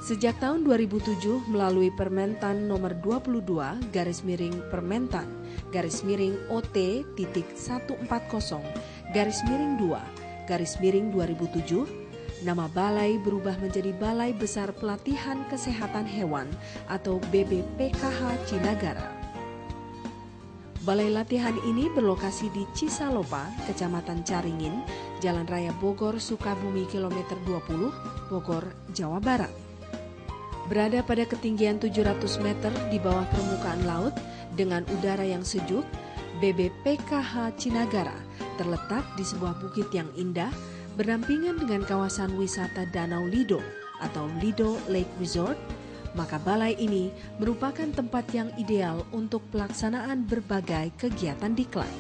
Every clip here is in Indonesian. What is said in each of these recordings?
Sejak tahun 2007 melalui Permentan nomor 22 garis miring Permentan garis miring OT.140 garis miring 2 garis miring 2007, nama balai berubah menjadi Balai Besar Pelatihan Kesehatan Hewan atau BBPKH Cinagara. Balai latihan ini berlokasi di Cisalopa, Kecamatan Caringin, Jalan Raya Bogor, Sukabumi, kilometer 20, Bogor, Jawa Barat. Berada pada ketinggian 700 meter di bawah permukaan laut dengan udara yang sejuk, BBPKH Cinagara terletak di sebuah bukit yang indah berdampingan dengan kawasan wisata Danau Lido atau Lido Lake Resort. Maka balai ini merupakan tempat yang ideal untuk pelaksanaan berbagai kegiatan diklat.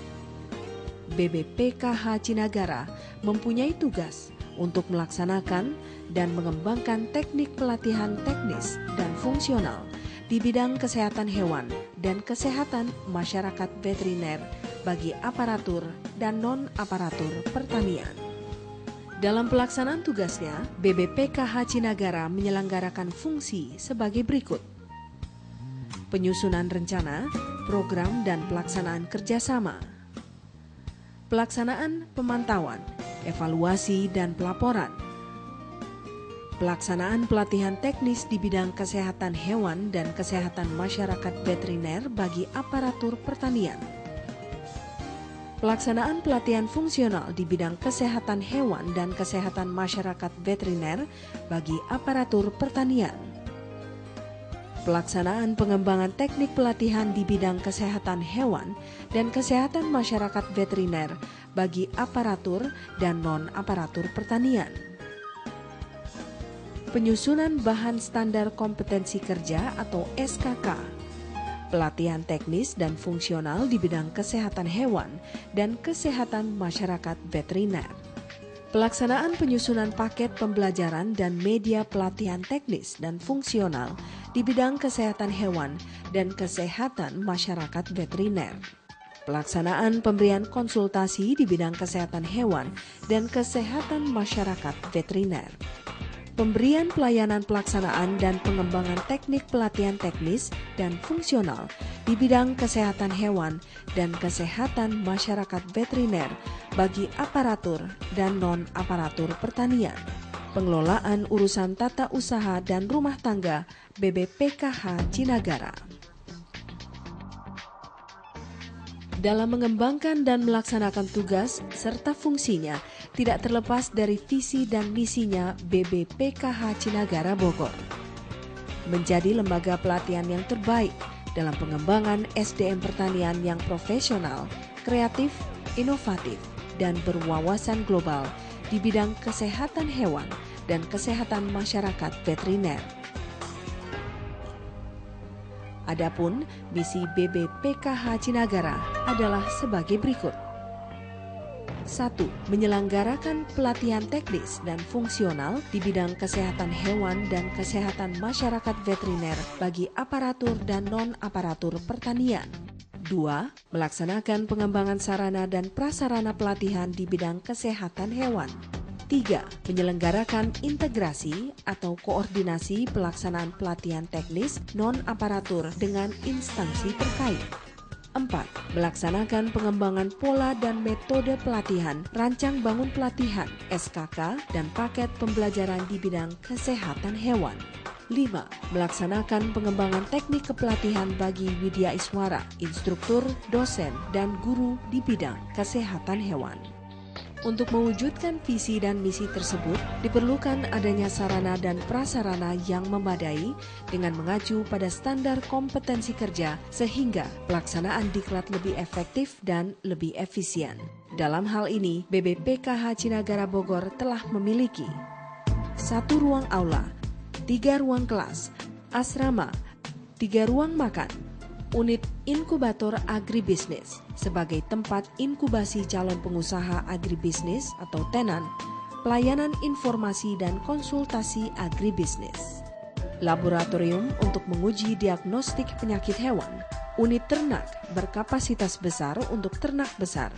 BBPKH Cinagara mempunyai tugas untuk melaksanakan dan mengembangkan teknik pelatihan teknis dan fungsional di bidang kesehatan hewan dan kesehatan masyarakat veteriner bagi aparatur dan non-aparatur pertanian. Dalam pelaksanaan tugasnya, BBPKH Cinagara menyelenggarakan fungsi sebagai berikut. Penyusunan rencana, program dan pelaksanaan kerjasama. Pelaksanaan pemantauan, evaluasi dan pelaporan. Pelaksanaan pelatihan teknis di bidang kesehatan hewan dan kesehatan masyarakat veteriner bagi aparatur pertanian. Pelaksanaan pelatihan fungsional di bidang kesehatan hewan dan kesehatan masyarakat veteriner bagi aparatur pertanian. Pelaksanaan pengembangan teknik pelatihan di bidang kesehatan hewan dan kesehatan masyarakat veteriner bagi aparatur dan non-aparatur pertanian. Penyusunan bahan standar kompetensi kerja atau SKK. Pelatihan teknis dan fungsional di bidang kesehatan hewan dan kesehatan masyarakat veteriner. Pelaksanaan penyusunan paket pembelajaran dan media pelatihan teknis dan fungsional di bidang kesehatan hewan dan kesehatan masyarakat veteriner. Pelaksanaan pemberian konsultasi di bidang kesehatan hewan dan kesehatan masyarakat veteriner. Pemberian pelayanan pelaksanaan dan pengembangan teknik pelatihan teknis dan fungsional di bidang kesehatan hewan dan kesehatan masyarakat veteriner bagi aparatur dan non-aparatur pertanian. Pengelolaan urusan tata usaha dan rumah tangga BBPKH Cinagara. Dalam mengembangkan dan melaksanakan tugas serta fungsinya tidak terlepas dari visi dan misinya BBPKH Cinagara Bogor. Menjadi lembaga pelatihan yang terbaik dalam pengembangan SDM pertanian yang profesional, kreatif, inovatif, dan berwawasan global di bidang kesehatan hewan dan kesehatan masyarakat veteriner. Adapun misi BBPKH Cinagara adalah sebagai berikut. 1. Menyelenggarakan pelatihan teknis dan fungsional di bidang kesehatan hewan dan kesehatan masyarakat veteriner bagi aparatur dan non-aparatur pertanian. 2. Melaksanakan pengembangan sarana dan prasarana pelatihan di bidang kesehatan hewan. 3. Menyelenggarakan integrasi atau koordinasi pelaksanaan pelatihan teknis non-aparatur dengan instansi terkait. 4. Melaksanakan pengembangan pola dan metode pelatihan, rancang bangun pelatihan, SKK, dan paket pembelajaran di bidang kesehatan hewan. 5. Melaksanakan pengembangan teknik kepelatihan bagi widya iswara, instruktur, dosen, dan guru di bidang kesehatan hewan. Untuk mewujudkan visi dan misi tersebut, diperlukan adanya sarana dan prasarana yang memadai dengan mengacu pada standar kompetensi kerja sehingga pelaksanaan diklat lebih efektif dan lebih efisien. Dalam hal ini, BBPKH Cinagara Bogor telah memiliki 1 ruang aula, 3 ruang kelas, asrama, 3 ruang makan, unit inkubator agribisnis sebagai tempat inkubasi calon pengusaha agribisnis atau tenan, pelayanan informasi dan konsultasi agribisnis, laboratorium untuk menguji diagnostik penyakit hewan, unit ternak berkapasitas besar untuk ternak besar,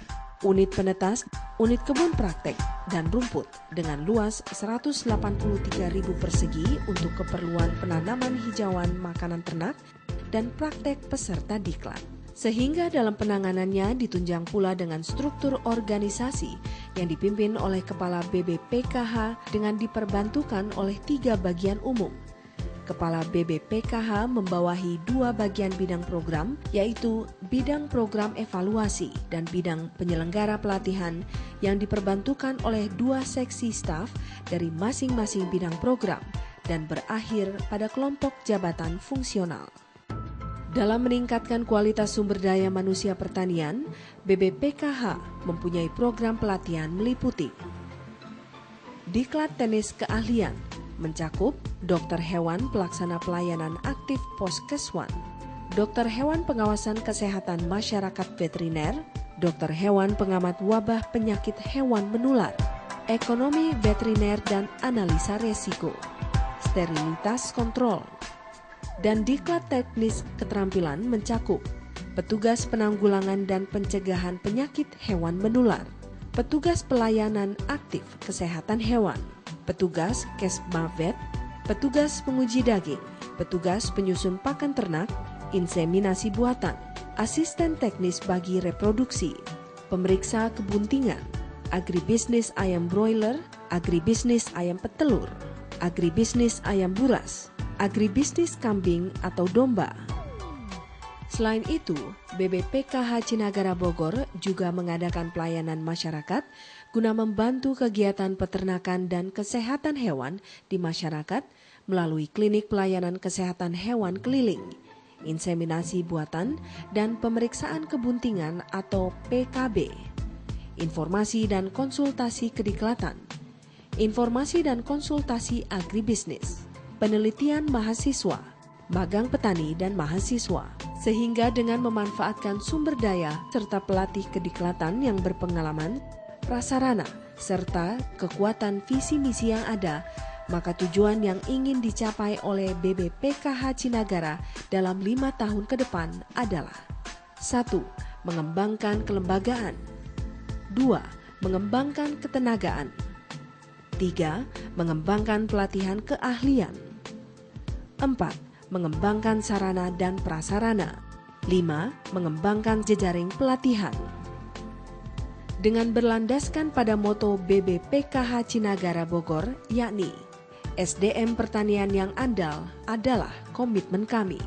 unit penetas, unit kebun praktek, dan rumput dengan luas 183.000 persegi untuk keperluan penanaman hijauan makanan ternak dan praktek peserta diklat. Sehingga dalam penanganannya ditunjang pula dengan struktur organisasi yang dipimpin oleh Kepala BBPKH dengan diperbantukan oleh 3 bagian umum. Kepala BBPKH membawahi 2 bagian bidang program, yaitu bidang program evaluasi dan bidang penyelenggara pelatihan yang diperbantukan oleh 2 seksi staf dari masing-masing bidang program dan berakhir pada kelompok jabatan fungsional. Dalam meningkatkan kualitas sumber daya manusia pertanian, BBPKH mempunyai program pelatihan meliputi Diklat Teknis Keahlian, mencakup dokter hewan pelaksana pelayanan aktif Poskeswan, dokter hewan pengawasan kesehatan masyarakat veteriner, dokter hewan pengamat wabah penyakit hewan menular, ekonomi veteriner dan analisa resiko, sterilitas kontrol. Dan diklat teknis keterampilan mencakup petugas penanggulangan dan pencegahan penyakit hewan menular, petugas pelayanan aktif kesehatan hewan, petugas Kesmavet, petugas penguji daging, petugas penyusun pakan ternak, inseminasi buatan, asisten teknis bagi reproduksi, pemeriksa kebuntingan, agribisnis ayam broiler, agribisnis ayam petelur, agribisnis ayam buras, agribisnis kambing atau domba. Selain itu, BBPKH Cinagara Bogor juga mengadakan pelayanan masyarakat guna membantu kegiatan peternakan dan kesehatan hewan di masyarakat melalui klinik pelayanan kesehatan hewan keliling, inseminasi buatan, dan pemeriksaan kebuntingan atau PKB, informasi dan konsultasi kediklatan, informasi dan konsultasi agribisnis, penelitian mahasiswa, magang petani dan mahasiswa, sehingga dengan memanfaatkan sumber daya serta pelatih kediklatan yang berpengalaman, prasarana, serta kekuatan visi misi yang ada, maka tujuan yang ingin dicapai oleh BBPKH Cinagara dalam 5 tahun ke depan adalah 1. Mengembangkan kelembagaan, 2. Mengembangkan ketenagaan, 3. Mengembangkan pelatihan keahlian, 4. Mengembangkan sarana dan prasarana, 5. Mengembangkan jejaring pelatihan. Dengan berlandaskan pada moto BBPKH Cinagara Bogor, yakni SDM pertanian yang andal adalah komitmen kami.